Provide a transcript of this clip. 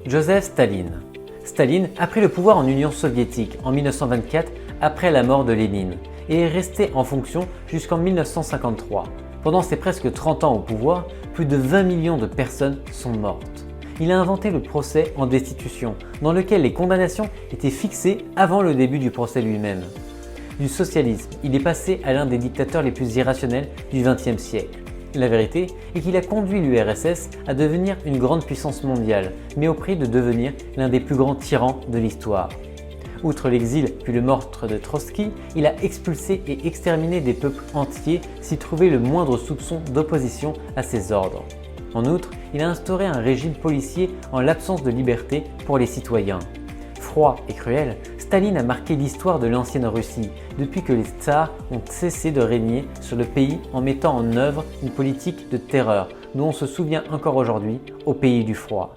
Joseph Staline. Staline a pris le pouvoir en Union soviétique en 1924 après la mort de Lénine et est resté en fonction jusqu'en 1953. Pendant ses presque 30 ans au pouvoir, plus de 20 millions de personnes sont mortes. Il a inventé le procès en destitution, dans lequel les condamnations étaient fixées avant le début du procès lui-même. Du socialisme, il est passé à l'un des dictateurs les plus irrationnels du XXe siècle. La vérité est qu'il a conduit l'URSS à devenir une grande puissance mondiale, mais au prix de devenir l'un des plus grands tyrans de l'histoire. Outre l'exil puis le meurtre de Trotsky, il a expulsé et exterminé des peuples entiers s'y trouvait le moindre soupçon d'opposition à ses ordres. En outre, il a instauré un régime policier en l'absence de liberté pour les citoyens. Froid et cruel, Staline a marqué l'histoire de l'ancienne Russie depuis que les tsars ont cessé de régner sur le pays en mettant en œuvre une politique de terreur dont on se souvient encore aujourd'hui au pays du froid.